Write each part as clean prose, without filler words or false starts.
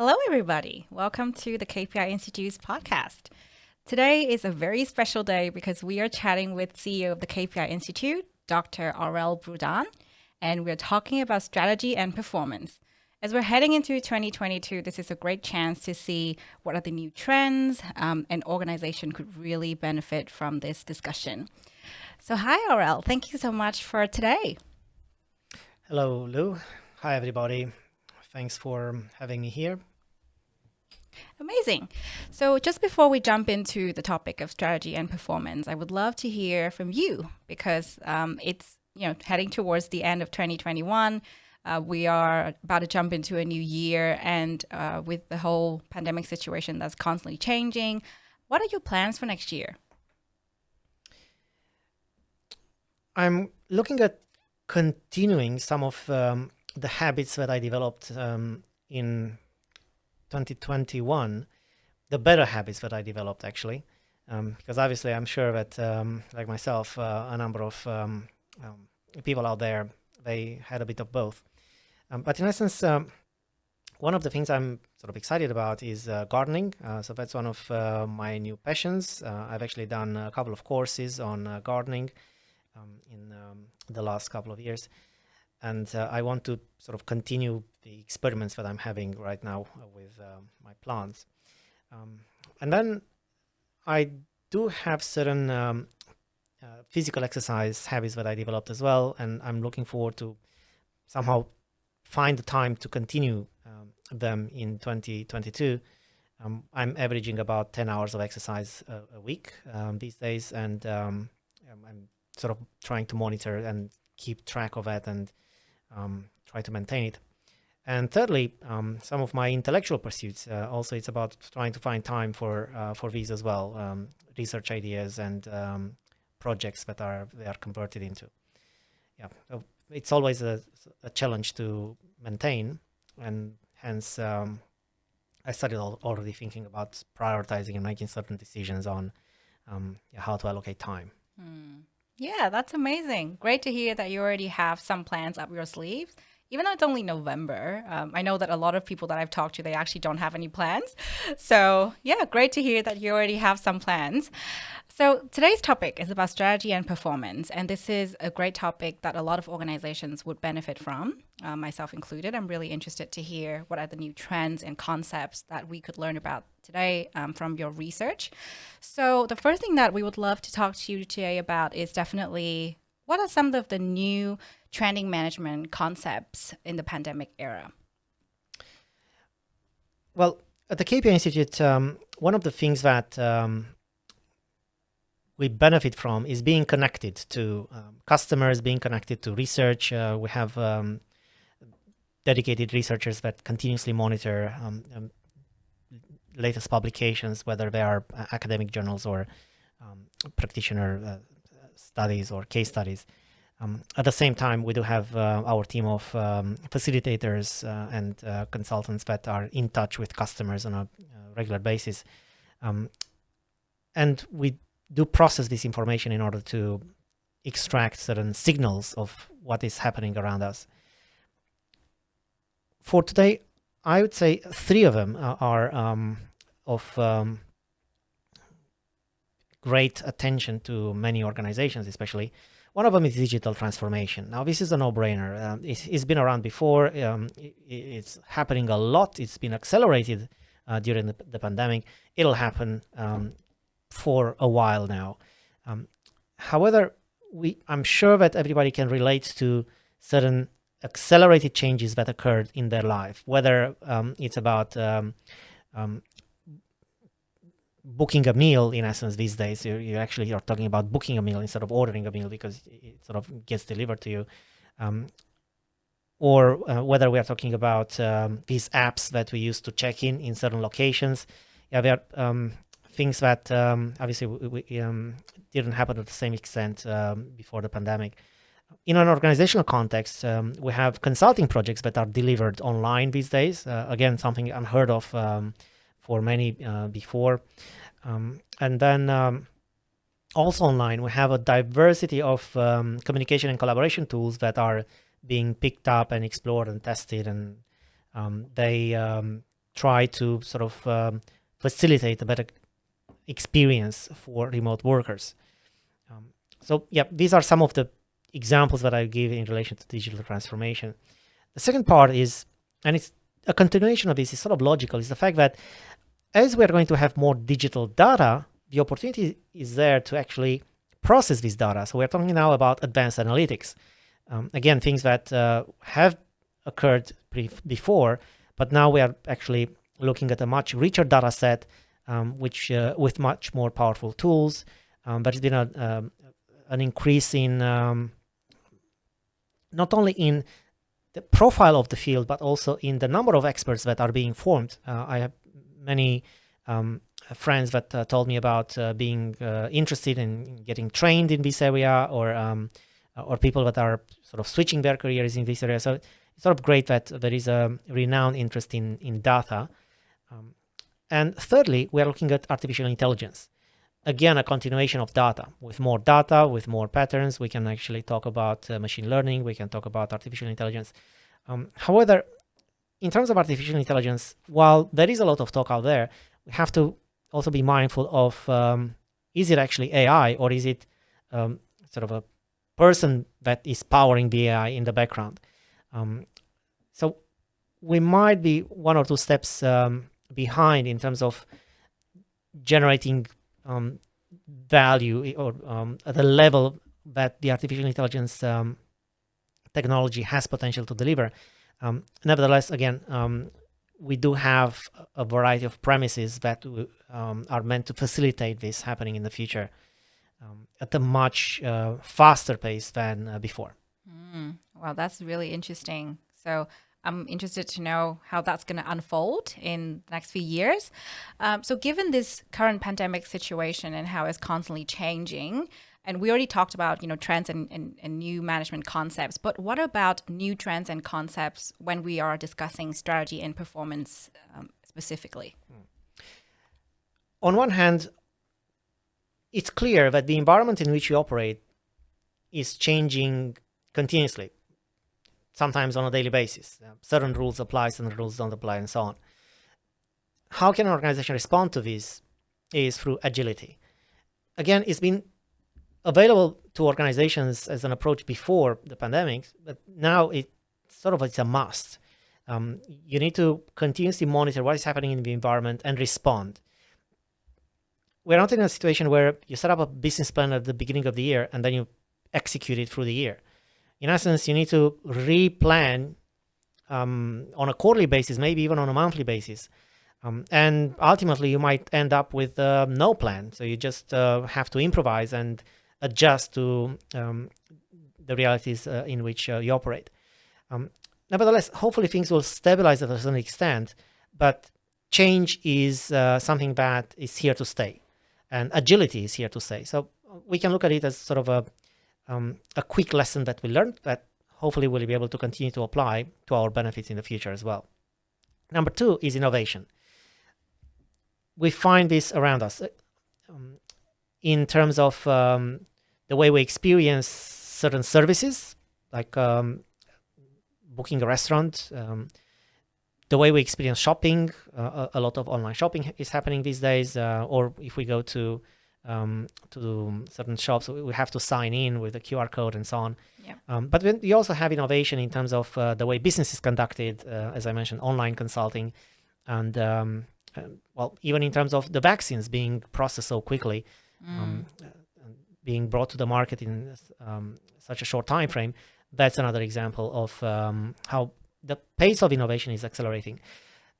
Hello, everybody. Welcome to the KPI Institute's podcast. Today is a very special day because we are chatting with CEO of the KPI Institute, Dr. Aurel Brudan, and we're talking about strategy and performance. As we're heading into 2022, this is a great chance to see what are the new trends an organization could really benefit from this discussion. So, hi, Aurel. Thank you so much for today. Hello, Lou. Hi, everybody. Thanks for having me here. Amazing. So, just before we jump into the topic of strategy and performance, I would love to hear from you because it's heading towards the end of 2021. We are about to jump into a new year, and with the whole pandemic situation that's constantly changing, what are your plans for next year? I'm looking at continuing some of the habits that I developed in 2021, the better habits that I developed actually, because obviously I'm sure that, like myself, a number of people out there, they had a bit of both. But in essence, one of the things I'm sort of excited about is gardening. So that's one of my new passions. I've actually done a couple of courses on gardening in the last couple of years. And I want to sort of continue the experiments that I'm having right now with my plants. And then I do have certain physical exercise habits that I developed as well. And I'm looking forward to somehow find the time to continue them in 2022. I'm averaging about 10 hours of exercise a week these days. And I'm sort of trying to monitor and keep track of it and try to maintain it. And thirdly, some of my intellectual pursuits. Also, it's about trying to find time for these as well, research ideas and projects that they are converted into. Yeah, so it's always a challenge to maintain, and hence I started already thinking about prioritizing and making certain decisions on how to allocate time. Yeah, that's amazing. Great to hear that you already have some plans up your sleeves. Even though it's only November, I know that a lot of people that I've talked to, they actually don't have any plans. So, yeah, great to hear that you already have some plans. So, today's topic is about strategy and performance. And this is a great topic that a lot of organizations would benefit from, myself included. I'm really interested to hear what are the new trends and concepts that we could learn about today from your research. So, the first thing that we would love to talk to you today about is definitely what are some of the new trending management concepts in the pandemic era? Well, at the KPI Institute, one of the things that we benefit from is being connected to customers, being connected to research. We have dedicated researchers that continuously monitor latest publications, whether they are academic journals or practitioner studies or case studies. At the same time, we do have our team of facilitators and consultants that are in touch with customers on a regular basis. And we do process this information in order to extract certain signals of what is happening around us. For today, I would say three of them are of great attention to many organizations, especially. One of them is digital transformation. Now, this is a no-brainer. It's been around before. It's happening a lot. It's been accelerated during the pandemic. It'll happen for a while now. However, I'm sure that everybody can relate to certain accelerated changes that occurred in their life, whether it's about booking a meal. In essence, these days you actually are talking about booking a meal instead of ordering a meal because it sort of gets delivered to you, or whether we are talking about these apps that we use to check in certain locations. Yeah, there are things that obviously we didn't happen to the same extent before the pandemic. In an organizational context, we have consulting projects that are delivered online these days. Again, something unheard of for many before. And then also online, we have a diversity of communication and collaboration tools that are being picked up and explored and tested. And they try to sort of facilitate a better experience for remote workers. So yeah, these are some of the examples that I give in relation to digital transformation. The second part is, and it's a continuation of this, is sort of logical, is the fact that as we're going to have more digital data, the opportunity is there to actually process this data. So we're talking now about advanced analytics. Again, things that have occurred before, but now we are actually looking at a much richer data set, which with much more powerful tools. There's been an increase in not only in the profile of the field, but also in the number of experts that are being formed. I have many friends that told me about being interested in getting trained in this area, or people that are sort of switching their careers in this area. So it's sort of great that there is a renowned interest in data. And thirdly, we are looking at artificial intelligence. Again, a continuation of data. With more data, with more patterns, we can actually talk about machine learning, we can talk about artificial intelligence. However, in terms of artificial intelligence, while there is a lot of talk out there, we have to also be mindful of, is it actually AI, or is it sort of a person that is powering the AI in the background? So we might be one or two steps behind in terms of generating value, or at the level that the artificial intelligence technology has potential to deliver. Nevertheless, again, we do have a variety of premises that are meant to facilitate this happening in the future at a much faster pace than before. Wow, that's really interesting. So I'm interested to know how that's going to unfold in the next few years. So given this current pandemic situation and how it's constantly changing, and we already talked about, trends and new management concepts, but what about new trends and concepts when we are discussing strategy and performance specifically? On one hand, it's clear that the environment in which we operate is changing continuously, sometimes on a daily basis. Certain rules apply, certain rules don't apply, and so on. How can an organization respond to this is through agility. Again, it's been available to organizations as an approach before the pandemic, but now it's a must. You need to continuously monitor what is happening in the environment and respond. We're not in a situation where you set up a business plan at the beginning of the year and then you execute it through the year. In essence, you need to replan on a quarterly basis, maybe even on a monthly basis. And ultimately, you might end up with no plan. So you just have to improvise and adjust to the realities in which you operate. Nevertheless, hopefully things will stabilize at a certain extent, but change is something that is here to stay, and agility is here to stay. So we can look at it as sort of a quick lesson that we learned that hopefully we'll be able to continue to apply to our benefits in the future as well. Number two is innovation. We find this around us in terms of the way we experience certain services, like booking a restaurant, the way we experience shopping. A lot of online shopping is happening these days, or if we go to certain shops, we have to sign in with a QR code and so on. Yeah. But we also have innovation in terms of the way business is conducted, as I mentioned, online consulting, and even in terms of the vaccines being processed so quickly, being brought to the market in such a short time frame. That's another example of how the pace of innovation is accelerating.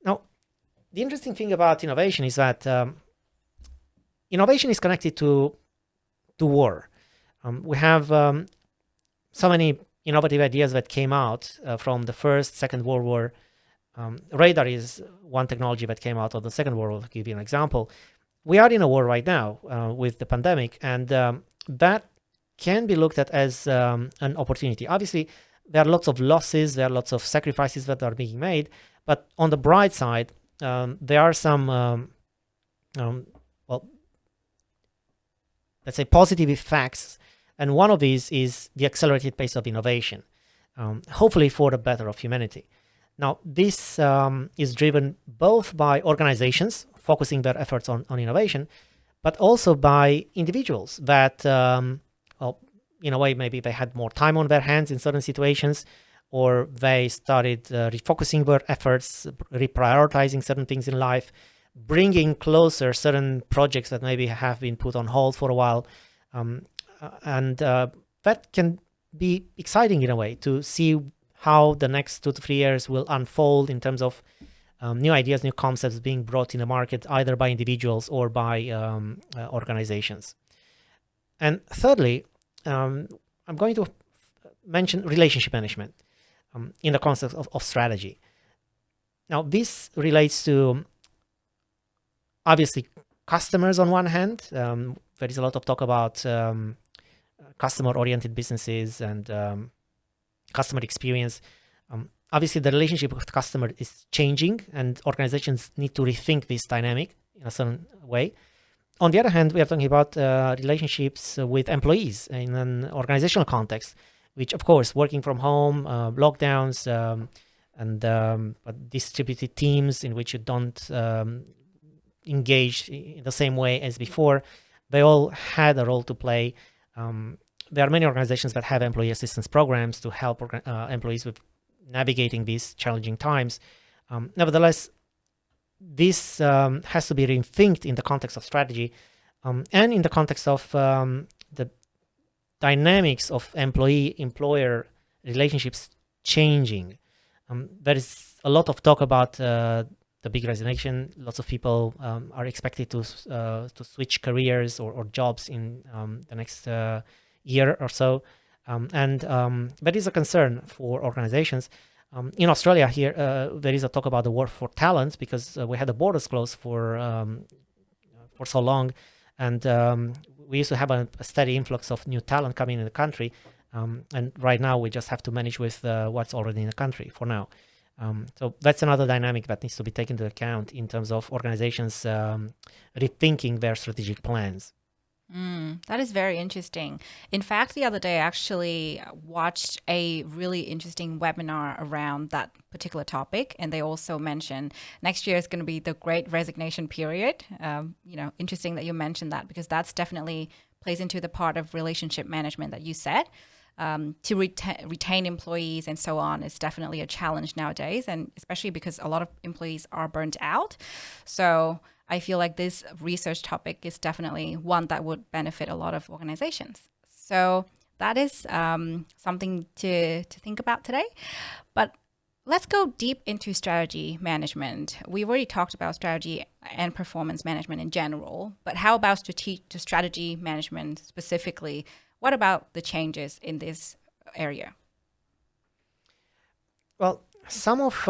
Now, the interesting thing about innovation is that innovation is connected to war. We have so many innovative ideas that came out from the First, Second World War. Radar is one technology that came out of the Second World War, to give you an example. We are in a war right now with the pandemic, and that can be looked at as an opportunity. Obviously, there are lots of losses, there are lots of sacrifices that are being made, but on the bright side, there are some, let's say, positive effects, and one of these is the accelerated pace of innovation, hopefully for the better of humanity. Now, this is driven both by organizations focusing their efforts on innovation, but also by individuals that, well, in a way, maybe they had more time on their hands in certain situations, or they started refocusing their efforts, reprioritizing certain things in life, bringing closer certain projects that maybe have been put on hold for a while. And that can be exciting in a way to see how the next 2 to 3 years will unfold in terms of new ideas, new concepts being brought in the market, either by individuals or by organizations. And thirdly, I'm going to mention relationship management in the concept of strategy. Now, this relates to obviously customers on one hand. There is a lot of talk about customer-oriented businesses and customer experience. Obviously, the relationship with customer is changing, and organizations need to rethink this dynamic in a certain way. On the other hand, we are talking about relationships with employees in an organizational context, which, of course, working from home, lockdowns, and distributed teams in which you don't engage in the same way as before, they all had a role to play. There are many organizations that have employee assistance programs to help employees with navigating these challenging times. Nevertheless, this has to be rethinked in the context of strategy and in the context of the dynamics of employee-employer relationships changing. There is a lot of talk about the big resignation. Lots of people are expected to switch careers or jobs in the next year or so. And that is a concern for organizations. In Australia here, there is a talk about the war for talent because we had the borders closed for so long. And we used to have a steady influx of new talent coming in the country. And right now we just have to manage with what's already in the country for now. So that's another dynamic that needs to be taken into account in terms of organizations rethinking their strategic plans. That is very interesting. In fact, the other day I actually watched a really interesting webinar around that particular topic, and they also mentioned next year is going to be the Great Resignation period. Interesting that you mentioned that because that's definitely plays into the part of relationship management that you said. To retain employees and so on is definitely a challenge nowadays, and especially because a lot of employees are burnt out. So I feel like this research topic is definitely one that would benefit a lot of organizations. So that is something to think about today. But let's go deep into strategy management. We've already talked about strategy and performance management in general, but how about strategy management specifically? What about the changes in this area? Well, some of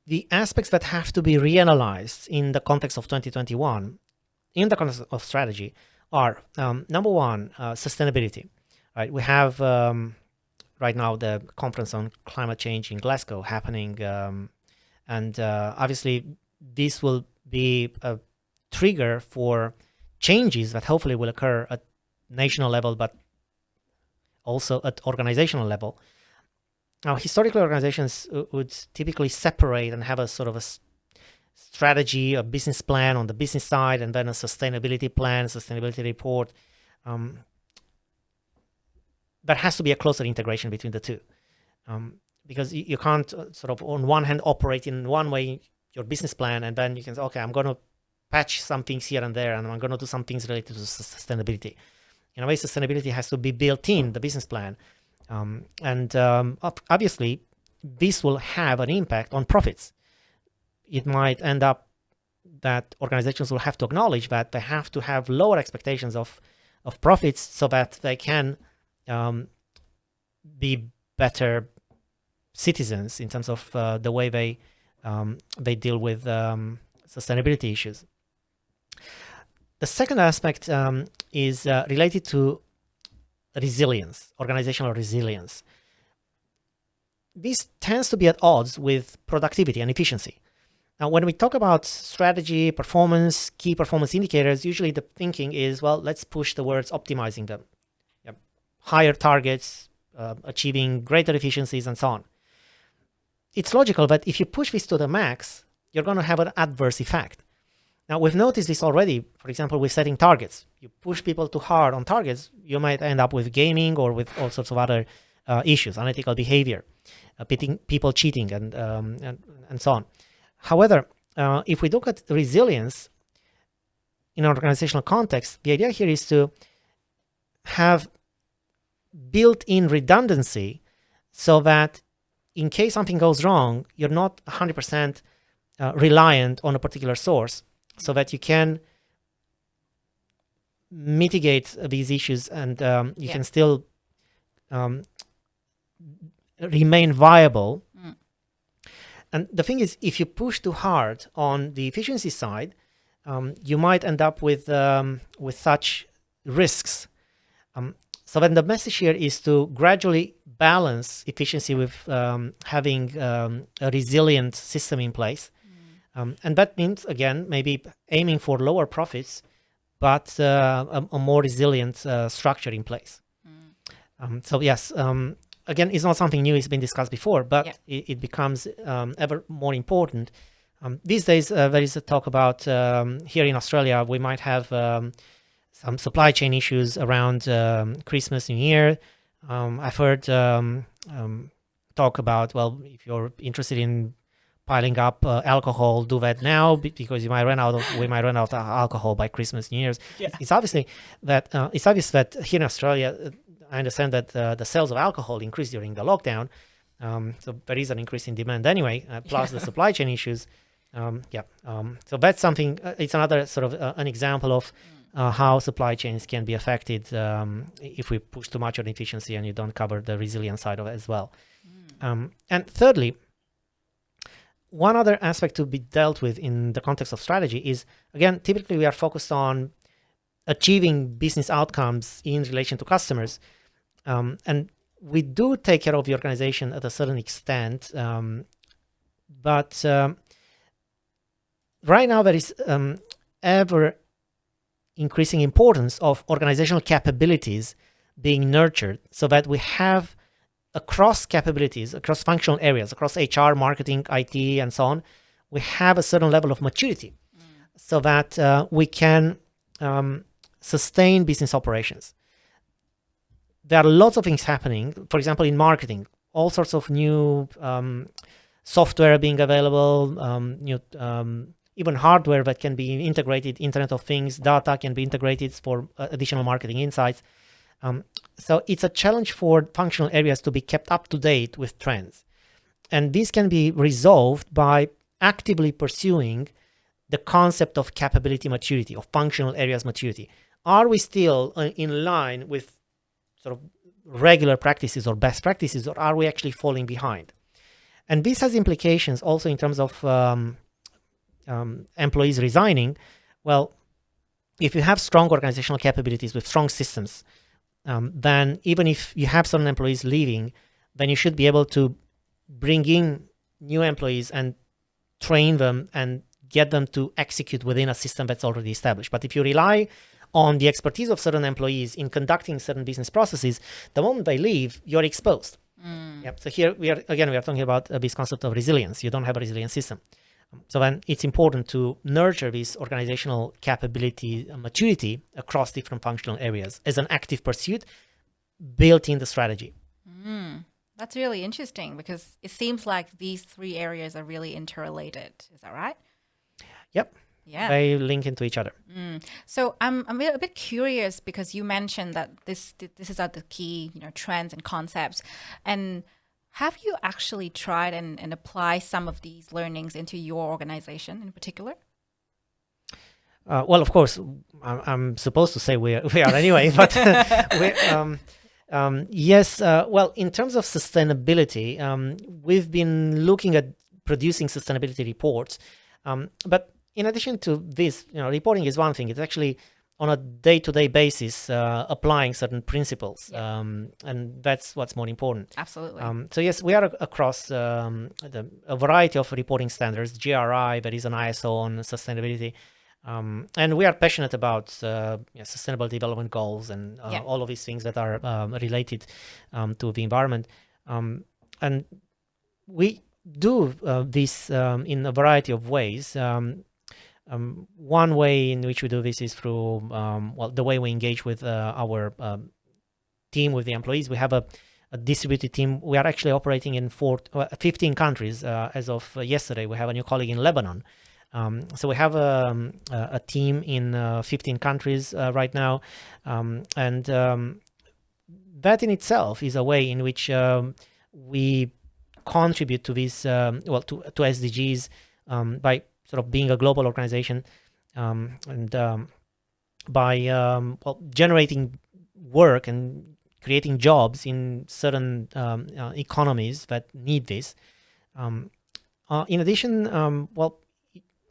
the aspects that have to be reanalyzed in the context of 2021, in the context of strategy, are number one, sustainability. Right, we have right now the conference on climate change in Glasgow happening, and obviously this will be a trigger for changes that hopefully will occur at national level, but also at organizational level. Now, historically, organizations would typically separate and have a sort of a strategy, a business plan on the business side, and then a sustainability plan, sustainability report. There has to be a closer integration between the two, because you can't sort of on one hand operate in one way your business plan, and then you can say, okay, I'm going to patch some things here and there, and I'm going to do some things related to sustainability. In a way, sustainability has to be built in the business plan. And obviously, this will have an impact on profits. It might end up that organizations will have to acknowledge that they have to have lower expectations of profits so that they can be better citizens in terms of the way they deal with sustainability issues. The second aspect is related to resilience, organizational resilience. This tends to be at odds with productivity and efficiency. Now, when we talk about strategy, performance, key performance indicators, usually the thinking is, well, let's push towards optimizing them. Yep. Higher targets, achieving greater efficiencies and so on. It's logical that if you push this to the max, you're going to have an adverse effect. Now, we've noticed this already, for example, with setting targets. You push people too hard on targets, you might end up with gaming or with all sorts of other issues, unethical behavior, people cheating, and so on. However, if we look at resilience in an organizational context, the idea here is to have built-in redundancy so that in case something goes wrong, you're not 100% reliant on a particular source, so that you can mitigate these issues and you can still remain viable. And the thing is, if you push too hard on the efficiency side, you might end up with such risks. So then the message here is to gradually balance efficiency with having a resilient system in place. And that means, again, maybe aiming for lower profits, but a more resilient structure in place. So yes, again, it's not something new. It's been discussed before, but it becomes ever more important. These days, there is a talk about here in Australia, we might have some supply chain issues around Christmas, New Year. I've heard talk about, well, if you're interested in piling up alcohol, do that now because we might run out of alcohol by Christmas, New Year's. Yeah. It's obvious that here in Australia, I understand that the sales of alcohol increased during the lockdown. So there is an increase in demand anyway, plus the supply chain issues. So that's something, it's another sort of an example of how supply chains can be affected if we push too much on efficiency and you don't cover the resilience side of it as well. And thirdly, one other aspect to be dealt with in the context of strategy is, again, typically we are focused on achieving business outcomes in relation to customers. And we do take care of the organization at a certain extent. But right now there is ever increasing importance of organizational capabilities being nurtured so that we have across capabilities, across functional areas, across HR, marketing, IT, and so on, we have a certain level of maturity so that we can sustain business operations. There are lots of things happening. For example, in marketing, all sorts of new software being available, new even hardware that can be integrated, Internet of Things, data can be integrated for additional marketing insights. So it's a challenge for functional areas to be kept up to date with trends. And this can be resolved by actively pursuing the concept of capability maturity, of functional areas maturity. Are we still in line with sort of regular practices or best practices, or are we actually falling behind? And this has implications also in terms of employees resigning. Well, if you have strong organizational capabilities with strong systems, then even if you have some employees leaving, then you should be able to bring in new employees and train them and get them to execute within a system that's already established. But if you rely on the expertise of certain employees in conducting certain business processes, the moment they leave, you're exposed. Yep. So here we are talking about this concept of resilience. You don't have a resilient system. So then it's important to nurture this organizational capability and maturity across different functional areas as an active pursuit built in the strategy. That's really interesting because it seems like these three areas are really interrelated. Is that right? Yep. Yeah. They link into each other. So I'm a bit curious because you mentioned that this is the key, trends and concepts. And have you actually tried and apply some of these learnings into your organization in particular? Well, of course, I'm supposed to say we are anyway, but yes. Well, in terms of sustainability, we've been looking at producing sustainability reports. But in addition to this, reporting is one thing. It's actually on a day-to-day basis, applying certain principles, and that's what's more important. Absolutely. So yes, we are across a variety of reporting standards. GRI, there is an ISO on sustainability. And we are passionate about sustainable development goals and Yeah. all of these things that are related to the environment. And we do this in a variety of ways. One way in which we do this is through the way we engage with our team, with the employees. We have a distributed team. We are actually operating in 15 countries as of yesterday. We have a new colleague in Lebanon. So we have a team in 15 countries right now, and that in itself is a way in which we contribute to this to SDGs by sort of being a global organization and by generating work and creating jobs in certain economies that need this. In addition,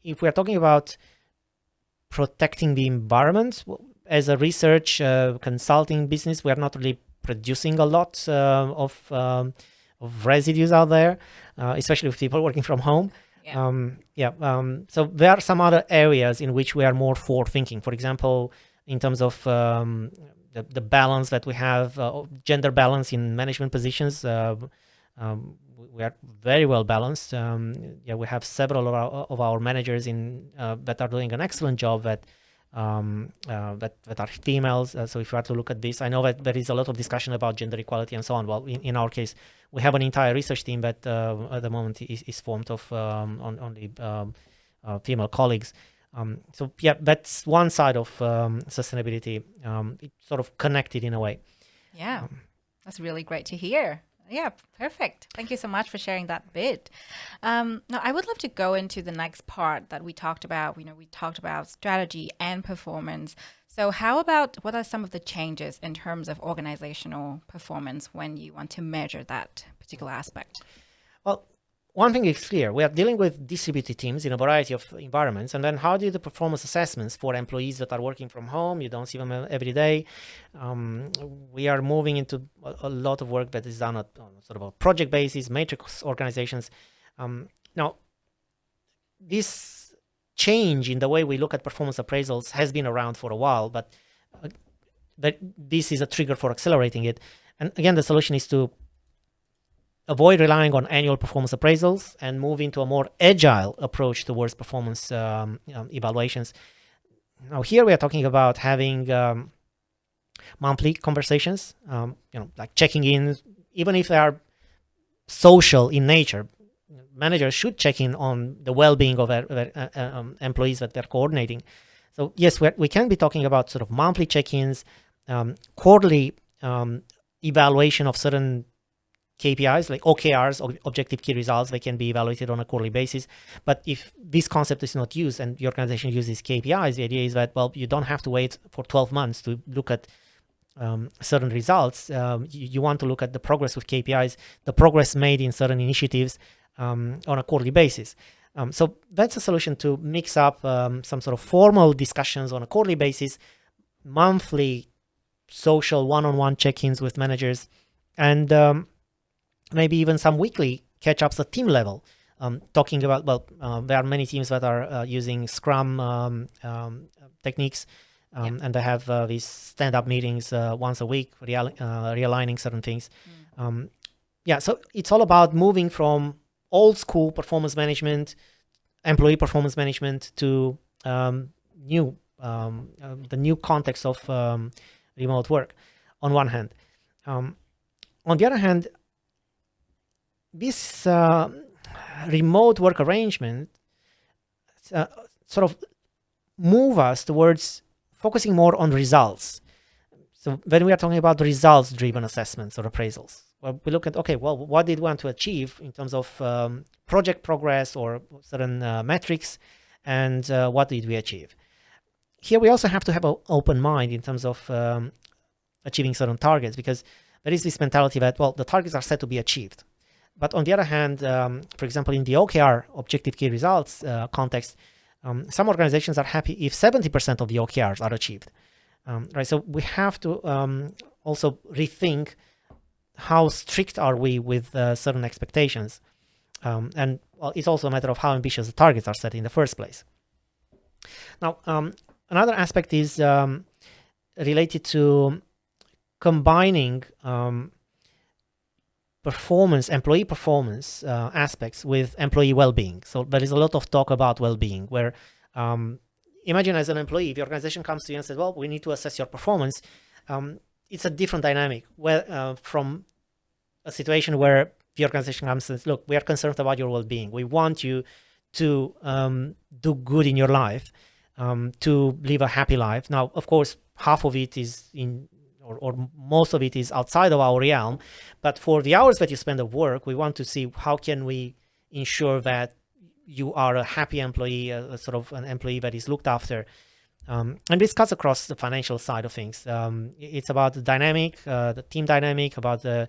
if we are talking about protecting the environment, as a research consulting business, we are not really producing a lot of residues out there, especially with people working from home. So there are some other areas in which we are more forward thinking. For example, in terms of the balance that we have, gender balance in management positions, we are very well balanced. We have several of our managers that are doing an excellent job that are females. So if you are to look at this, I know that there is a lot of discussion about gender equality and so on. Well, in our case, we have an entire research team that at the moment is formed of only female colleagues. So that's one side of sustainability. It's sort of connected in a way. Yeah, that's really great to hear. Yeah, perfect. Thank you so much for sharing that bit. Now, I would love to go into the next part that we talked about. We talked about strategy and performance. So how about what are some of the changes in terms of organizational performance when you want to measure that particular aspect? Well, one thing is clear. We are dealing with distributed teams in a variety of environments. And then how do you do performance assessments for employees that are working from home? You don't see them every day. We are moving into a lot of work that is done on sort of a project basis, matrix organizations. Now, this change in the way we look at performance appraisals has been around for a while, but this is a trigger for accelerating it. And again, the solution is to avoid relying on annual performance appraisals and move into a more agile approach towards performance evaluations. Now, here we are talking about having monthly conversations, like checking in, even if they are social in nature. Managers should check in on the well-being of employees that they're coordinating. So yes, we can be talking about sort of monthly check-ins, quarterly evaluation of certain KPIs like OKRs, objective key results. They can be evaluated on a quarterly basis. But if this concept is not used and the organization uses KPIs, the idea is that, well, you don't have to wait for 12 months to look at certain results. You want to look at the progress with KPIs, the progress made in certain initiatives on a quarterly basis. So that's a solution to mix up some sort of formal discussions on a quarterly basis, monthly social one-on-one check-ins with managers, and maybe even some weekly catch-ups at team level, talking about, there are many teams that are using Scrum techniques, and they have these stand-up meetings once a week, realigning certain things. So it's all about moving from old school performance management, employee performance management to the new context of remote work on one hand. On the other hand, this remote work arrangement sort of move us towards focusing more on results. So when we are talking about results-driven assessments or appraisals, well, we look at, what did we want to achieve in terms of project progress or certain metrics, and what did we achieve? Here we also have to have an open mind in terms of achieving certain targets, because there is this mentality that, the targets are set to be achieved. But on the other hand, for example, in the OKR, objective key results context, some organizations are happy if 70% of the OKRs are achieved. Right. So we have to also rethink how strict are we with certain expectations. And it's also a matter of how ambitious the targets are set in the first place. Now, another aspect is related to combining employee performance aspects with employee well-being. So there is a lot of talk about well-being where imagine as an employee, if the organization comes to you and says, well, we need to assess your performance. It's a different dynamic from a situation where the organization comes and says, look, we are concerned about your well-being. We want you to do good in your life, to live a happy life. Now, of course, half of it is or most of it is outside of our realm. But for the hours that you spend at work, we want to see how can we ensure that you are a happy employee, a sort of an employee that is looked after. And this cuts across the financial side of things. It's about the dynamic, the team dynamic, about the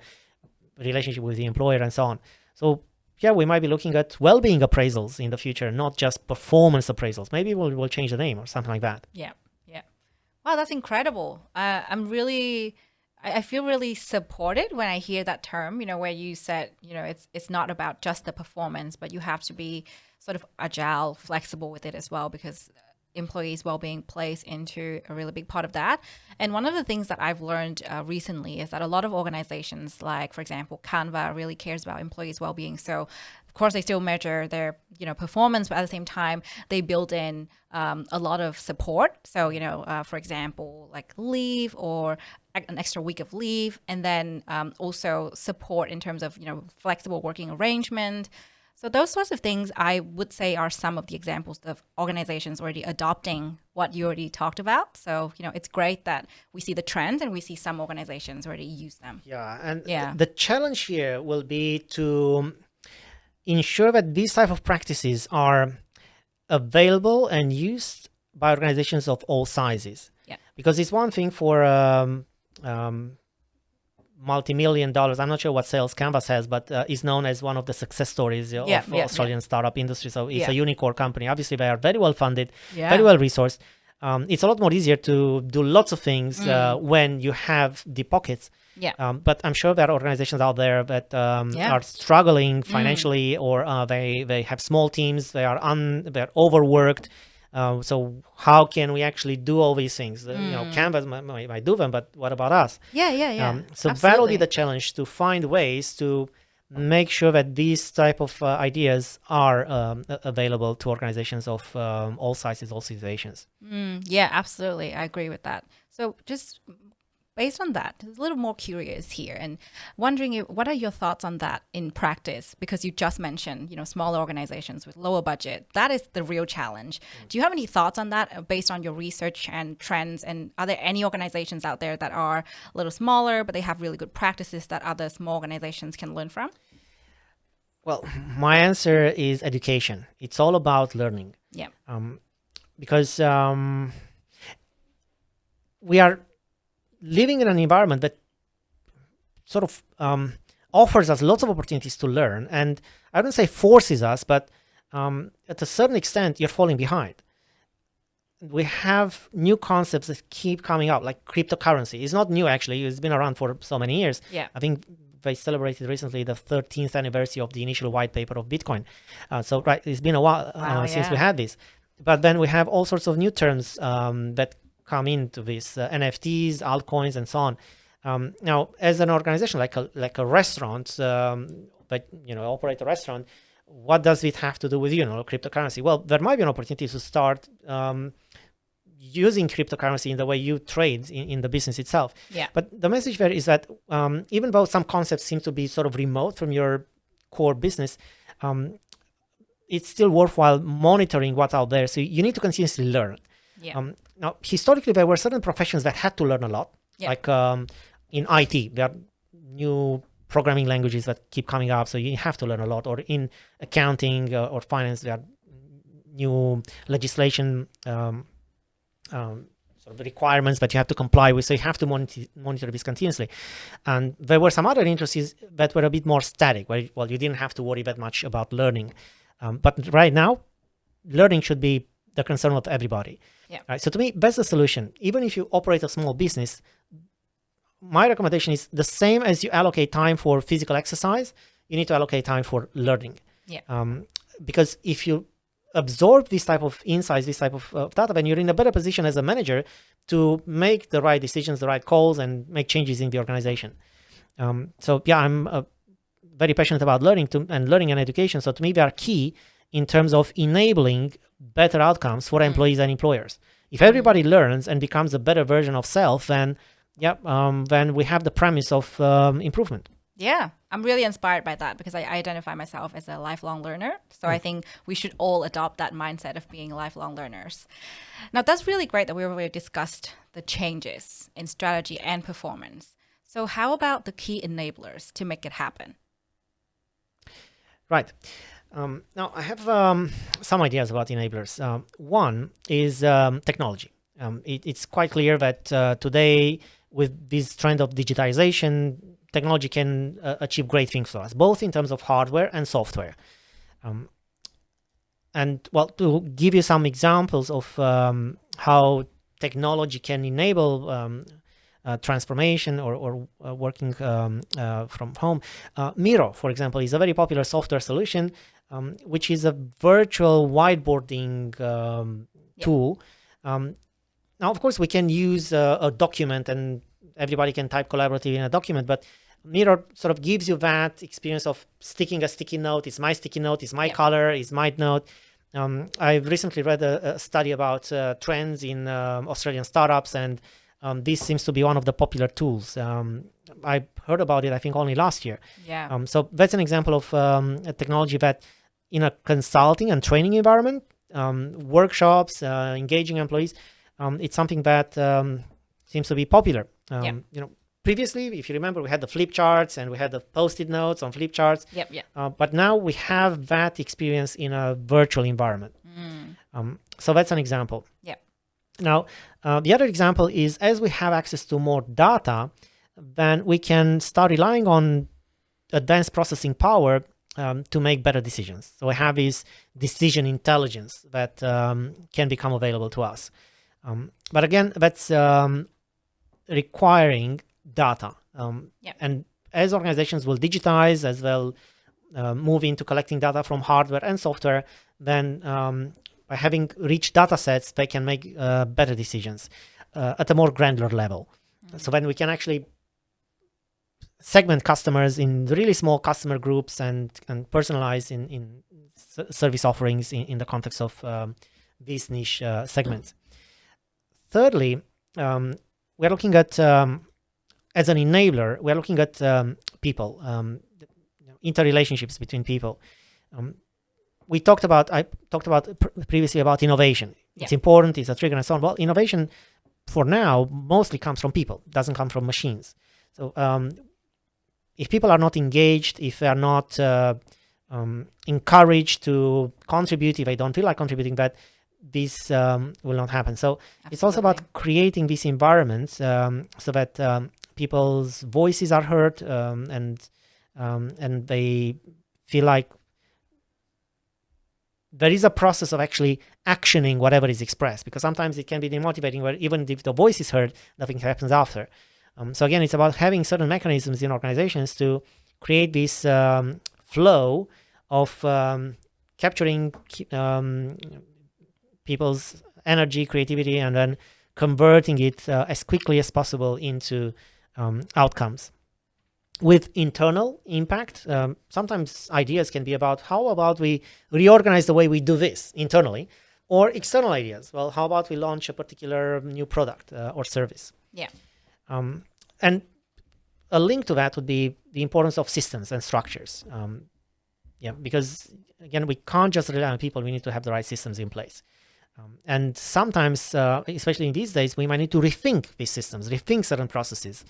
relationship with the employer and so on. So yeah, we might be looking at well-being appraisals in the future, not just performance appraisals. Maybe we'll change the name or something like that. Yeah. Wow, that's incredible. I feel really supported when I hear that term, where you said, it's not about just the performance, but you have to be sort of agile, flexible with it as well, because employees' well-being plays into a really big part of that. And one of the things that I've learned recently is that a lot of organizations, like, for example, Canva, really cares about employees' well-being. So, of course, they still measure their, performance, but at the same time, they build in a lot of support. So, for example, like leave or an extra week of leave, and then also support in terms of, flexible working arrangement. So those sorts of things, I would say, are some of the examples of organizations already adopting what you already talked about. So, it's great that we see the trends and we see some organizations already use them. Yeah, and the challenge here will be to ensure that these type of practices are available and used by organizations of all sizes. Yeah. Because it's one thing for multi-million dollars. I'm not sure what sales Canvas has, but is known as one of the success stories of Australian startup industry. So it's a unicorn company. Obviously, they are very well funded, very well resourced. It's a lot more easier to do lots of things when you have deep pockets. Yeah. But I'm sure there are organizations out there that are struggling financially, or they have small teams. They're overworked. So how can we actually do all these things? Canvas might do them, but what about us? Yeah. So that'll be the challenge, to find ways to make sure that these type of ideas are available to organizations of all sizes, all situations. Yeah, absolutely. I agree with that. So just based on that, a little more curious here and wondering what are your thoughts on that in practice? Because you just mentioned, smaller organizations with lower budget. That is the real challenge. Do you have any thoughts on that based on your research and trends? And are there any organizations out there that are a little smaller, but they have really good practices that other small organizations can learn from? Well, my answer is education. It's all about learning. Yeah. Because we are living in an environment that sort of offers us lots of opportunities to learn, and I wouldn't say forces us, but at a certain extent, you're falling behind. We have new concepts that keep coming up, like cryptocurrency. It's not new, actually. It's been around for so many years. Yeah. I think they celebrated recently the 13th anniversary of the initial white paper of Bitcoin. So it's been a while since we had this. But then we have all sorts of new terms that come into this, NFTs, altcoins, and so on. Now, as an organization like a restaurant, but operate a restaurant, what does it have to do with cryptocurrency? Well, there might be an opportunity to start using cryptocurrency in the way you trade in the business itself. Yeah. But the message there is that even though some concepts seem to be sort of remote from your core business, it's still worthwhile monitoring what's out there. So you need to continuously learn. Yeah. Now, historically, there were certain professions that had to learn a lot, like in IT, there are new programming languages that keep coming up, so you have to learn a lot. Or in accounting or finance, there are new legislation sort of requirements that you have to comply with, so you have to monitor this continuously. And there were some other industries that were a bit more static, where you didn't have to worry that much about learning. But right now, learning should be the concern of everybody. Yeah. Right. So to me, that's the solution. Even if you operate a small business, my recommendation is the same as you allocate time for physical exercise, you need to allocate time for learning. Yeah. Because if you absorb this type of insights, this type of data, then you're in a better position as a manager to make the right decisions, the right calls, and make changes in the organization. So yeah, I'm very passionate about learning and education. So to me, they are key in terms of enabling better outcomes for employees and employers. If everybody learns and becomes a better version of self, then then we have the premise of improvement. Yeah, I'm really inspired by that because I identify myself as a lifelong learner. So I think we should all adopt that mindset of being lifelong learners. Now, that's really great that we already discussed the changes in strategy and performance. So how about the key enablers to make it happen? Right. Now, I have some ideas about enablers. One is technology. It's quite clear that today, with this trend of digitization, technology can achieve great things for us, both in terms of hardware and software. And well, to give you some examples of how technology can enable transformation or working from home, Miro, for example, is a very popular software solution, which is a virtual whiteboarding tool. Now, of course, we can use a document and everybody can type collaboratively in a document, but Miro sort of gives you that experience of sticking a sticky note. It's my sticky note, it's my color, it's my note. I recently read a study about trends in Australian startups, and this seems to be one of the popular tools. I heard about it, I think, only last year. Yeah. So that's an example of a technology that in a consulting and training environment, workshops, engaging employees, it's something that seems to be popular. You know, previously, if you remember, we had the flip charts and we had the post-it notes on flip charts. But now we have that experience in a virtual environment. So that's an example. Now, the other example is as we have access to more data, then we can start relying on advanced processing power to make better decisions. So we have this decision intelligence that can become available to us. But again, that's requiring data. And as organizations will digitize, as well move into collecting data from hardware and software, then by having rich data sets, they can make better decisions at a more granular level. So then we can actually segment customers in really small customer groups and personalize in service offerings in the context of these niche segments. Thirdly, we're looking at, as an enabler, we're looking at people, interrelationships between people. I talked about previously about innovation. It's important, it's a trigger and so on. Well, innovation for now mostly comes from people, doesn't come from machines. So if people are not engaged, if they are not encouraged to contribute, if they don't feel like contributing, that this will not happen. So it's also about creating these environments so that people's voices are heard and they feel like there is a process of actually actioning whatever is expressed, because sometimes it can be demotivating where even if the voice is heard, nothing happens after. So again, it's about having certain mechanisms in organizations to create this flow of capturing people's energy, creativity, and then converting it as quickly as possible into outcomes. With internal impact, sometimes ideas can be about how about we reorganize the way we do this internally, or external ideas. Well, how about we launch a particular new product or service? And a link to that would be the importance of systems and structures. Because again, we can't just rely on people. We need to have the right systems in place. And sometimes, especially in these days, we might need to rethink these systems, rethink certain processes.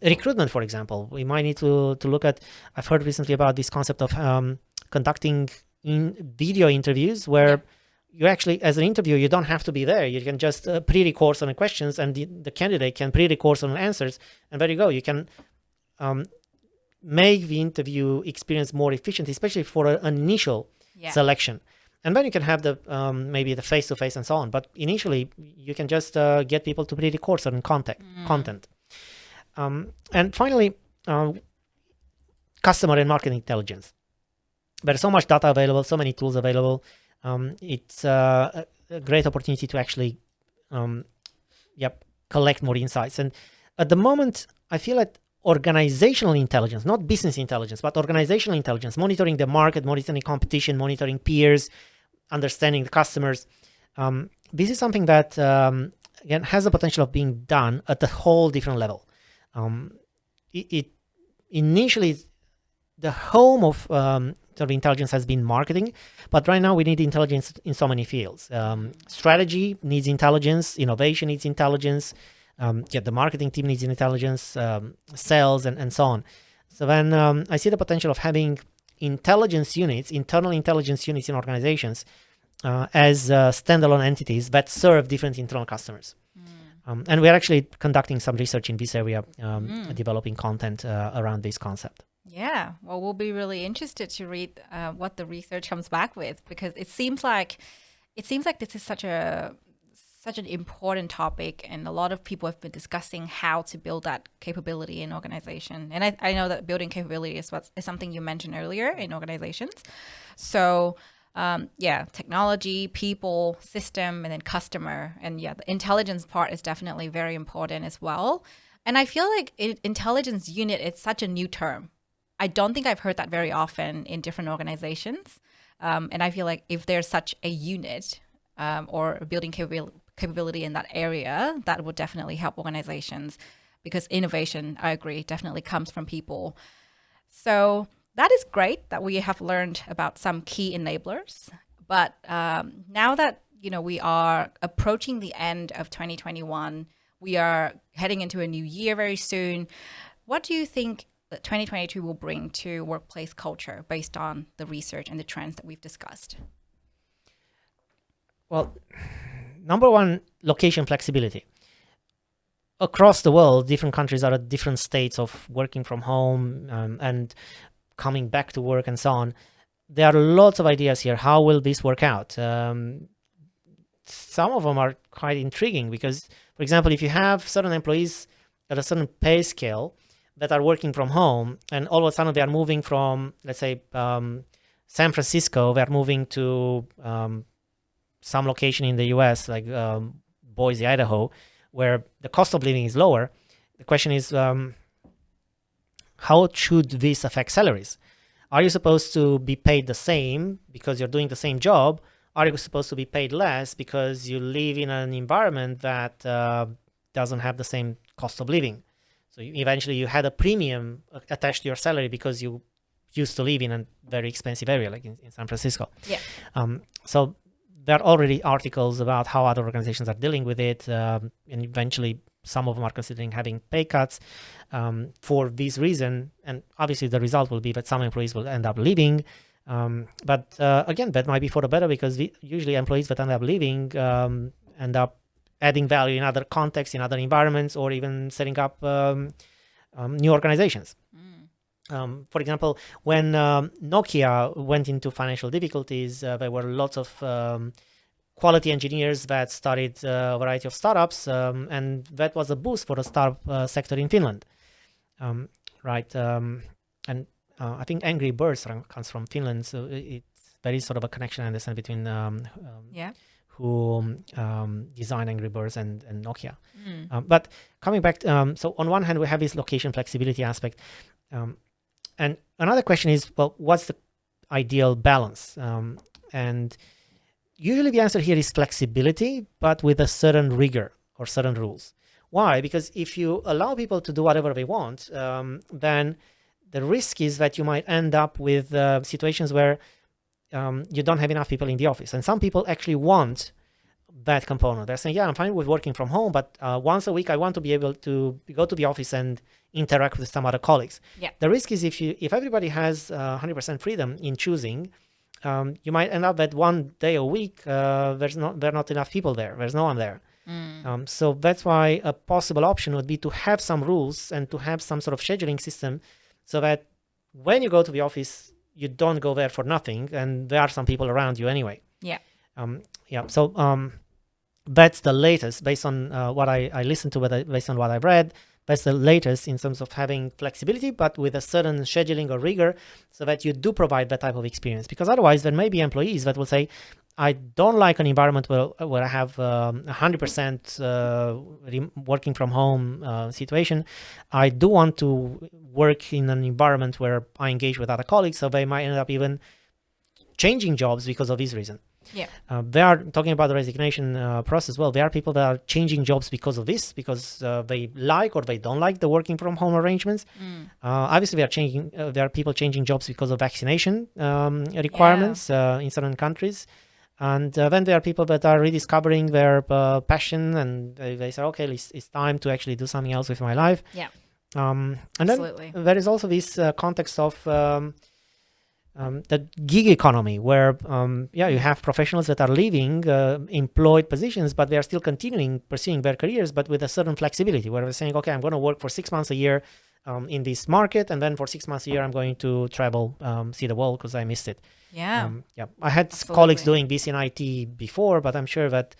Recruitment, for example, we might need to look at, I've heard recently about this concept of conducting video interviews where you actually, as an interviewer, you don't have to be there. You can just pre-record some questions and the candidate can pre-record some answers. And there you go. You can make the interview experience more efficient, especially for an initial selection. And then you can have the maybe the face-to-face and so on. But initially, you can just get people to pre-record certain content. And finally, customer and market intelligence. There's so much data available, so many tools available. it's a great opportunity to actually um, collect more insights. And at the moment, I feel that organizational intelligence, not business intelligence, but organizational intelligence, monitoring the market, monitoring competition, monitoring peers, understanding the customers. This is something that, again, has the potential of being done at a whole different level. It initially, the home of sort of intelligence has been marketing, but right now we need intelligence in so many fields. Strategy needs intelligence, innovation needs intelligence, the marketing team needs intelligence, sales, and so on. So then I see the potential of having intelligence units, internal intelligence units in organizations as standalone entities that serve different internal customers. And we're actually conducting some research in this area, developing content around this concept. Yeah, well, we'll be really interested to read what the research comes back with, because it seems like this is such an important topic, and a lot of people have been discussing how to build that capability in organization. And I know that building capability is something you mentioned earlier in organizations. So technology, people, system, and then customer, and the intelligence part is definitely very important as well. And I feel like intelligence unit is such a new term. I don't think I've heard that very often in different organizations. And I feel like if there's such a unit or building capability in that area, that would definitely help organizations, because innovation, I agree, definitely comes from people. So that is great that we have learned about some key enablers. But now that we are approaching the end of 2021, we are heading into a new year very soon. What do you think 2022 will bring to workplace culture based on the research and the trends that we've discussed? Well, number one, location flexibility. Across the world, different countries are at different states of working from home and coming back to work and so on. There are lots of ideas here. How will this work out? Some of them are quite intriguing because, for example, if you have certain employees at a certain pay scale that are working from home, and all of a sudden they are moving from, let's say, San Francisco, they're moving to some location in the US, like Boise, Idaho, where the cost of living is lower. The question is, how should this affect salaries? Are you supposed to be paid the same because you're doing the same job? Are you supposed to be paid less because you live in an environment that doesn't have the same cost of living? So eventually you had a premium attached to your salary because you used to live in a very expensive area, like in San Francisco. Yeah. So there are already articles about how other organizations are dealing with it, and eventually some of them are considering having pay cuts for this reason. And obviously the result will be that some employees will end up leaving. But again, that might be for the better, because usually employees that end up leaving end up adding value in other contexts, in other environments, or even setting up new organizations. For example, when Nokia went into financial difficulties, there were lots of quality engineers that started a variety of startups, and that was a boost for the startup sector in Finland. Right? And I think Angry Birds comes from Finland, so there is sort of a connection, I understand, between who designed Angry Birds and Nokia. But coming back, so on one hand, we have this location flexibility aspect. And another question is, well, what's the ideal balance? And usually the answer here is flexibility, but with a certain rigor or certain rules. Why? Because if you allow people to do whatever they want, then the risk is that you might end up with situations where you don't have enough people in the office. And some people actually want that component. They're saying, yeah, I'm fine with working from home, but once a week I want to be able to go to the office and interact with some other colleagues. Yeah. The risk is if everybody has 100% freedom in choosing, you might end up that one day a week there are not enough people there. There's no one there. So that's why a possible option would be to have some rules and to have some sort of scheduling system, so that when you go to the office, you don't go there for nothing, and there are some people around you anyway. Yeah. So that's the latest, based on what I listened to, based on what I've read. That's the latest in terms of having flexibility, but with a certain scheduling or rigor, so that you do provide that type of experience. Because otherwise, there may be employees that will say, I don't like an environment where I have 100% working from home situation. I do want to work in an environment where I engage with other colleagues, so they might end up even changing jobs because of this reason. Yeah. They are talking about the resignation process. Well, there are people that are changing jobs because of this, because they like or they don't like the working from home arrangements. Obviously, there are people changing jobs because of vaccination requirements in certain countries. And then there are people that are rediscovering their passion, and they say, okay, it's time to actually do something else with my life. Yeah. And Absolutely. then there is also this context of the gig economy, where you have professionals that are leaving employed positions, but they are still continuing pursuing their careers, but with a certain flexibility, where they're saying, okay, I'm going to work for 6 months a year in this market, and then for 6 months a year I'm going to travel, see the world because I missed it. Yeah. I had colleagues doing this in IT before, but I'm sure that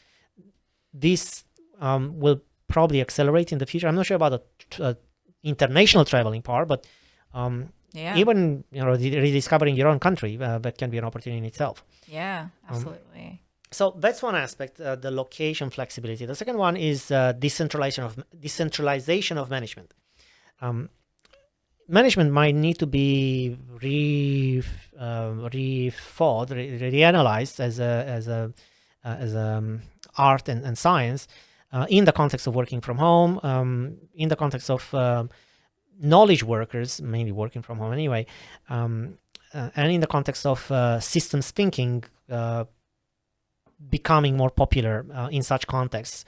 this will probably accelerate in the future. I'm not sure about the international traveling part, but even rediscovering your own country, that can be an opportunity in itself. Yeah, absolutely. So that's one aspect, the location flexibility. The second one is decentralization of management. Management might need to be rethought, reanalyzed as a art and science in the context of working from home, in the context of knowledge workers, mainly working from home anyway, and in the context of systems thinking becoming more popular in such contexts.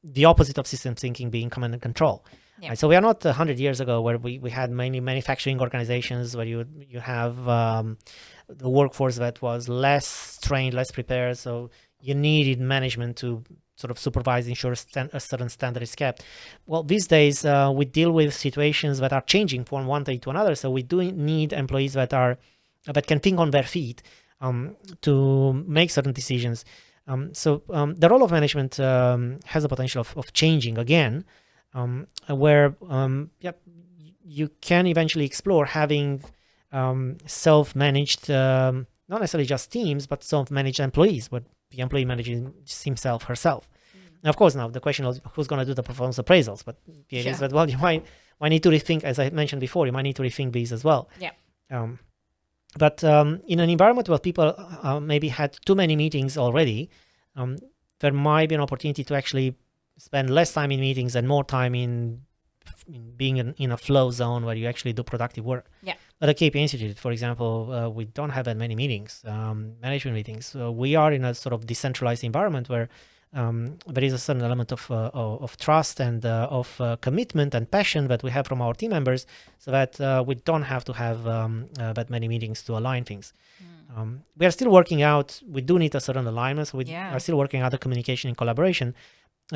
The opposite of systems thinking being command and control. Yeah. Right? So we are not 100 years ago where we had many manufacturing organizations where you have the workforce that was less trained, less prepared. So you needed management to sort of supervise, ensure a certain standard is kept. Well, these days we deal with situations that are changing from one day to another. So we do need employees that can think on their feet to make certain decisions. So the role of management has the potential of changing again, where you can eventually explore having self-managed, not necessarily just teams, but self-managed employees, where the employee manages himself, herself. Now, of course, now the question is who's going to do the performance appraisals, but the idea is that, well, you might need to rethink, as I mentioned before, you might need to rethink these as well. Yeah. But in an environment where people maybe had too many meetings already, there might be an opportunity to actually spend less time in meetings and more time in being in a flow zone where you actually do productive work. Yeah. At the KP Institute, for example, we don't have that many meetings, management meetings. So we are in a sort of decentralized environment where there is a certain element of trust and of commitment and passion that we have from our team members, so that we don't have to have that many meetings to align things. We are still working out. We do need a certain alignment. So we are still working out the communication and collaboration,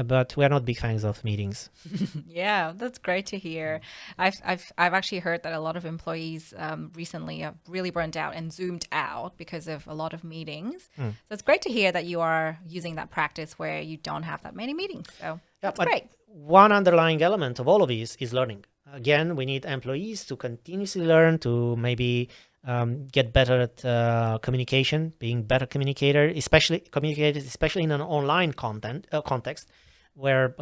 but we are not big fans of meetings. Yeah, that's great to hear. I've actually heard that a lot of employees recently have really burnt out and zoomed out because of a lot of meetings. So it's great to hear that you are using that practice where you don't have that many meetings. So that's great. One underlying element of all of these is learning. Again, we need employees to continuously learn, to maybe get better at communication, being better communicators, especially in an online context where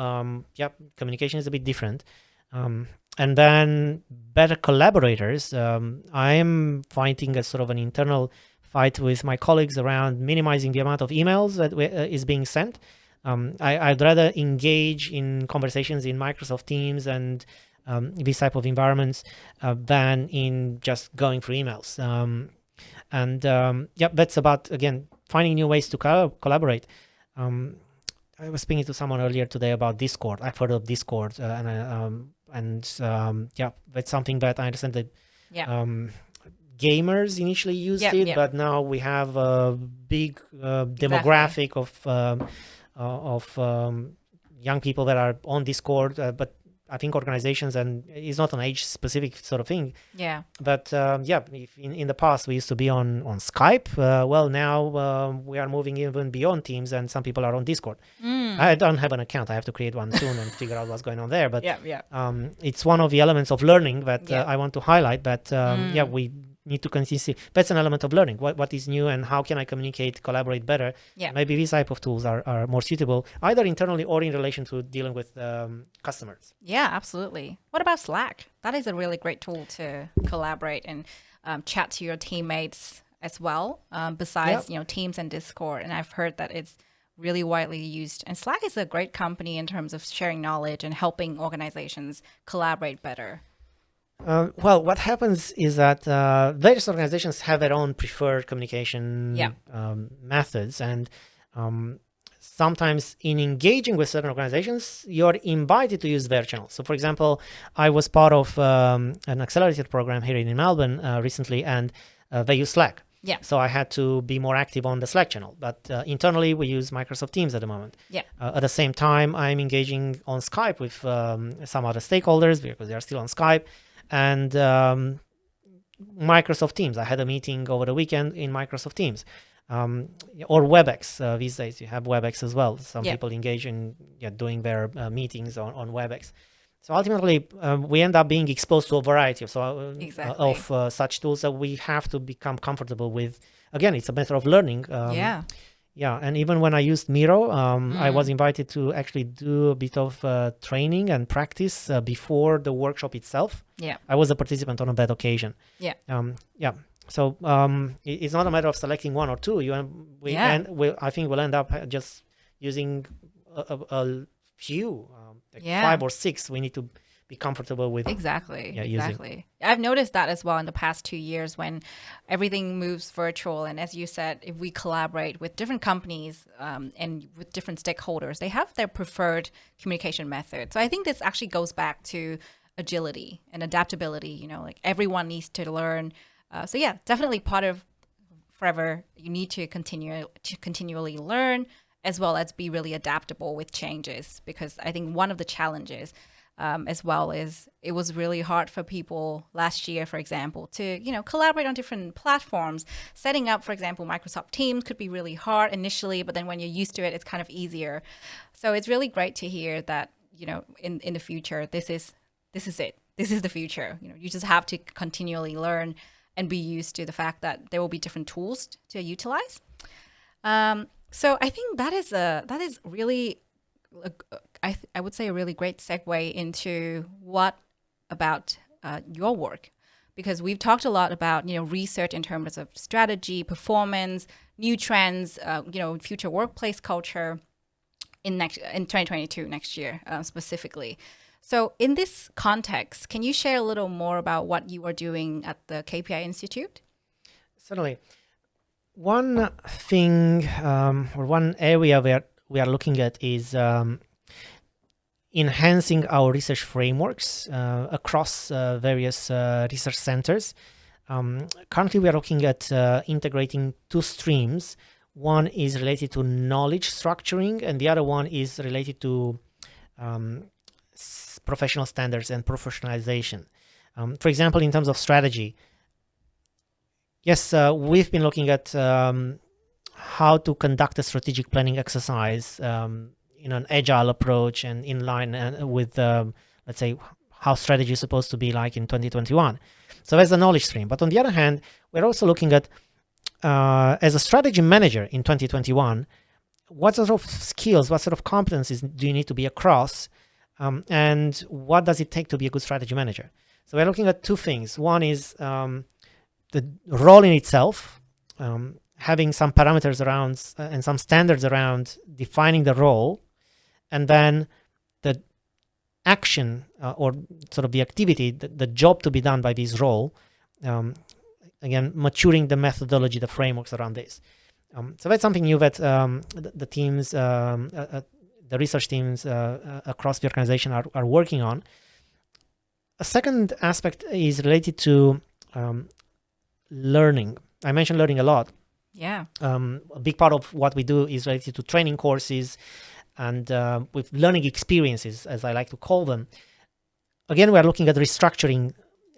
communication is a bit different. And then better collaborators. I am fighting a sort of an internal fight with my colleagues around minimizing the amount of emails that is being sent. I'd rather engage in conversations in Microsoft Teams and these type of environments than in just going through emails. That's about, again, finding new ways to collaborate. I was speaking to someone earlier today about Discord. I've heard of Discord, that's something that I understand that gamers initially used it, but now we have a big demographic of young people that are on Discord, but I think organizations, and it's not an age-specific sort of thing. Yeah. But if in the past we used to be on Skype, well, now we are moving even beyond Teams, and some people are on Discord. I don't have an account. I have to create one soon and figure out what's going on there. But it's one of the elements of learning that I want to highlight. That need to continuously. That's an element of learning. What is new and how can I communicate, collaborate better? Yeah. Maybe these type of tools are more suitable either internally or in relation to dealing with customers. Yeah, absolutely. What about Slack? That is a really great tool to collaborate and chat to your teammates as well. Besides, Yeah. Teams and Discord, and I've heard that it's really widely used. And Slack is a great company in terms of sharing knowledge and helping organizations collaborate better. Well, what happens is that various organizations have their own preferred communication methods, and sometimes in engaging with certain organizations, you're invited to use their channels. So, for example, I was part of an accelerated program here in Melbourne recently, and they use Slack. Yeah. So I had to be more active on the Slack channel. But internally, we use Microsoft Teams at the moment. Yeah. At the same time, I'm engaging on Skype with some other stakeholders because they are still on Skype. And Microsoft Teams. I had a meeting over the weekend in Microsoft Teams. Or WebEx. These days, you have WebEx as well. Some people engage in doing their meetings on WebEx. So ultimately, we end up being exposed to a variety of such tools that we have to become comfortable with. Again, it's a matter of learning. Yeah, and even when I used Miro, I was invited to actually do a bit of training and practice before the workshop itself. Yeah, I was a participant on that occasion. Yeah. So it's not a matter of selecting one or two. I think we'll end up just using a few, 5 or 6. We need to be comfortable with. Exactly. Using. I've noticed that as well in the past 2 years when everything moves virtual. And as you said, if we collaborate with different companies and with different stakeholders, they have their preferred communication method. So I think this actually goes back to agility and adaptability. Like everyone needs to learn. So yeah, definitely part of forever. You need to continually learn as well as be really adaptable with changes, because I think one of the challenges as well is it was really hard for people last year, for example, to collaborate on different platforms. Setting up, for example, Microsoft Teams could be really hard initially, but then when you're used to it, it's kind of easier. So it's really great to hear that in the future, this is it. This is the future. You just have to continually learn and be used to the fact that there will be different tools to utilize. So I think that is really, I would say, a really great segue into what about your work, because we've talked a lot about research in terms of strategy, performance, new trends, future workplace culture in 2022 next year specifically. So in this context, can you share a little more about what you are doing at the KPI Institute? Certainly. One thing or one area where we are looking at is enhancing our research frameworks across various research centers. Currently, we are looking at integrating 2 streams. One is related to knowledge structuring, and the other one is related to professional standards and professionalization. For example, in terms of strategy, yes, we've been looking at how to conduct a strategic planning exercise in an agile approach and in line with, let's say, how strategy is supposed to be like in 2021. So that's the knowledge stream. But on the other hand, we're also looking at, as a strategy manager in 2021, what sort of skills, what sort of competencies do you need to be across, and what does it take to be a good strategy manager? So we're looking at 2 things. One is the role in itself, having some parameters around and some standards around defining the role, and then the action or sort of the activity, the job to be done by this role. Again, maturing the methodology, the frameworks around this. So that's something new that the teams, the research teams across the organization are working on. A second aspect is related to learning. I mentioned learning a lot. Yeah. A big part of what we do is related to training courses and with learning experiences, as I like to call them. Again, we are looking at restructuring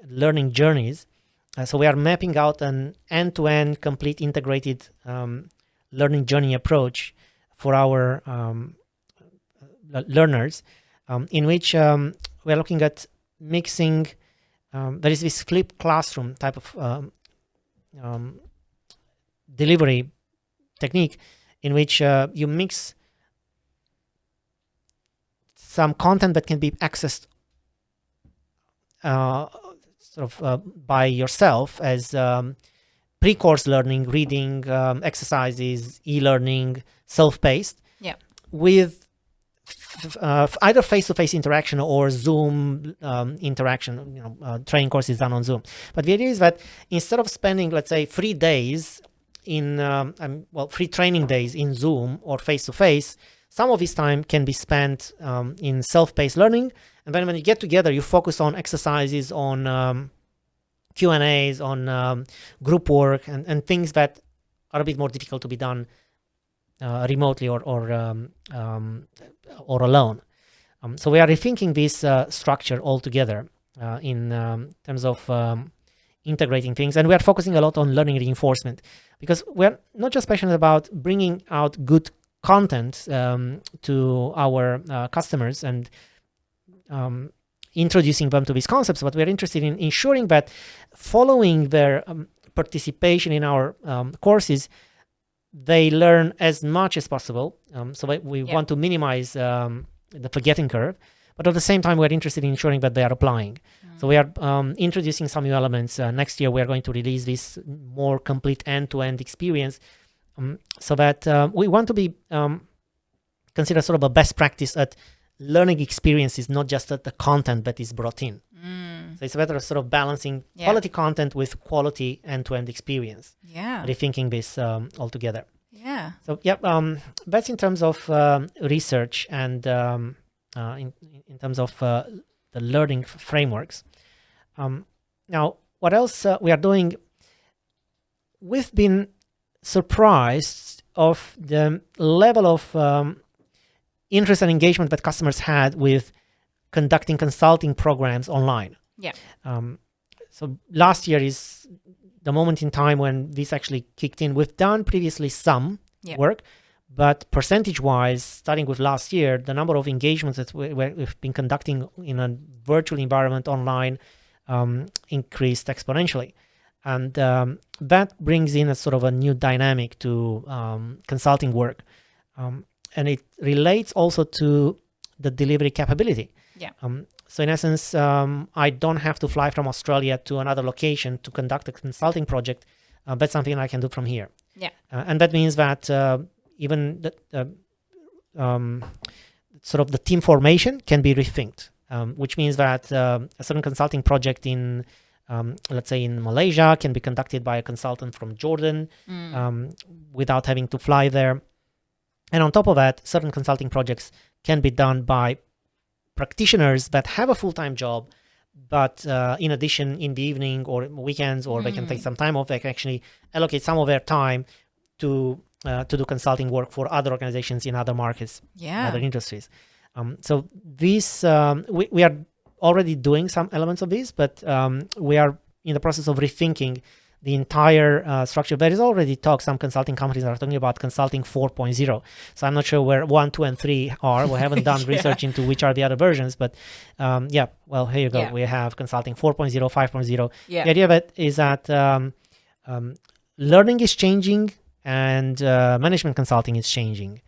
learning journeys. So we are mapping out an end-to-end, complete, integrated learning journey approach for our learners, in which we are looking at mixing. There is this flipped classroom type of delivery technique in which you mix some content that can be accessed by yourself as pre-course learning, reading, exercises, e-learning, self-paced, Yeah. with either face-to-face interaction or Zoom interaction. Training courses done on Zoom. But the idea is that instead of spending, let's say, 3 days in free training days in Zoom or face-to-face, some of this time can be spent in self-paced learning. And then when you get together, you focus on exercises, on Q&As, on group work, and things that are a bit more difficult to be done remotely or alone. So we are rethinking this structure altogether in terms of integrating things. And we are focusing a lot on learning reinforcement, because we're not just passionate about bringing out good content to our customers and introducing them to these concepts, but we're interested in ensuring that following their participation in our courses, they learn as much as possible. So we want to minimize the forgetting curve, but at the same time, we're interested in ensuring that they are applying. So we are introducing some new elements. Next year, we're going to release this more complete end-to-end experience, so that we want to be considered sort of a best practice at learning experiences, not just at the content that is brought in. So it's a matter of sort of balancing quality content with quality end-to-end experience. Yeah. Rethinking this altogether. Yeah. So that's in terms of research and in terms of the learning frameworks. Now, what else we are doing? We've been surprised of the level of interest and engagement that customers had with conducting consulting programs online. Yeah. So last year is the moment in time when this actually kicked in. We've done previously some work, but percentage-wise, starting with last year, the number of engagements that we've been conducting in a virtual environment online increased exponentially. And that brings in a sort of a new dynamic to consulting work. And it relates also to the delivery capability. Yeah. So in essence, I don't have to fly from Australia to another location to conduct a consulting project. That's something I can do from here. Yeah. And that means that even sort of the team formation can be rethinked, which means that a certain consulting project in, let's say in Malaysia, can be conducted by a consultant from Jordan without having to fly there. And on top of that, certain consulting projects can be done by practitioners that have a full-time job, but in addition, in the evening or weekends, or they can take some time off, they can actually allocate some of their time to do consulting work for other organizations in other markets, other industries. So this, we are already doing some elements of this, but we are in the process of rethinking the entire structure. There is already talk, some consulting companies are talking about consulting 4.0. So I'm not sure where 1, 2, and 3 are. We haven't done research into which are the other versions, but well, here you go. We have consulting 4.0, 5.0. The idea of it is that learning is changing and management consulting is changing.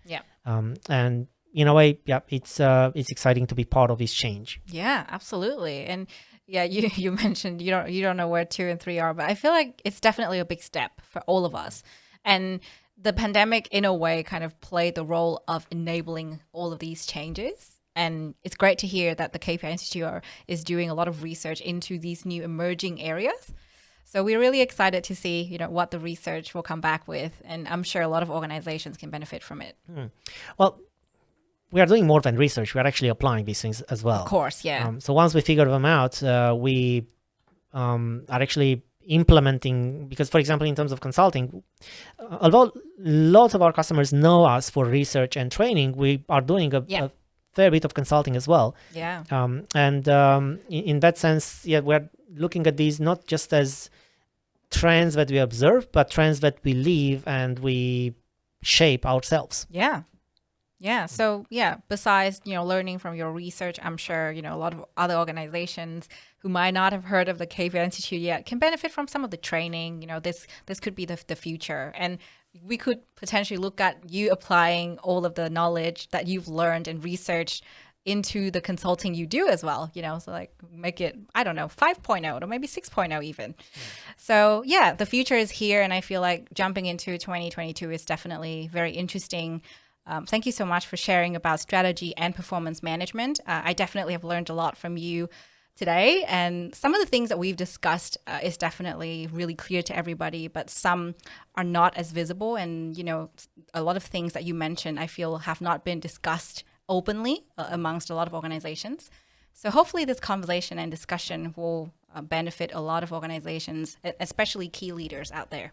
And in a way, it's exciting to be part of this change. Yeah, absolutely. And you mentioned you don't know where 2 and 3 are, but I feel like it's definitely a big step for all of us. And the pandemic, in a way, kind of played the role of enabling all of these changes. And it's great to hear that the KPI Institute is doing a lot of research into these new emerging areas. So we're really excited to see, what the research will come back with, and I'm sure a lot of organizations can benefit from it. Well, we are doing more than research. We are actually applying these things as well. Of course, yeah. So once we figure them out, we are actually implementing, because, for example, in terms of consulting, although lots of our customers know us for research and training, we are doing a fair bit of consulting as well. Yeah. And in that sense, we're looking at these not just as trends that we observe, but trends that we live and we shape ourselves. Yeah, Yeah. So yeah, besides, learning from your research, I'm sure, a lot of other organizations who might not have heard of the KPI Institute yet can benefit from some of the training. This could be the future. And we could potentially look at you applying all of the knowledge that you've learned and researched into the consulting you do as well, so like make it, I don't know, 5.0 or maybe 6.0 even. So yeah, the future is here. And I feel like jumping into 2022 is definitely very interesting. Thank you so much for sharing about strategy and performance management. I definitely have learned a lot from you today. And some of the things that we've discussed is definitely really clear to everybody, but some are not as visible. And, a lot of things that you mentioned, I feel have not been discussed openly amongst a lot of organizations. So hopefully this conversation and discussion will benefit a lot of organizations, especially key leaders out there.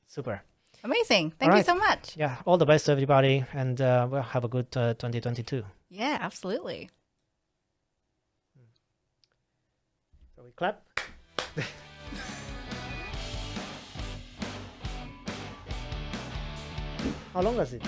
Super. Amazing. All Thank you right. so much. Yeah, all the best to everybody, and we'll have a good 2022. Yeah, absolutely. So we clap. How long is it?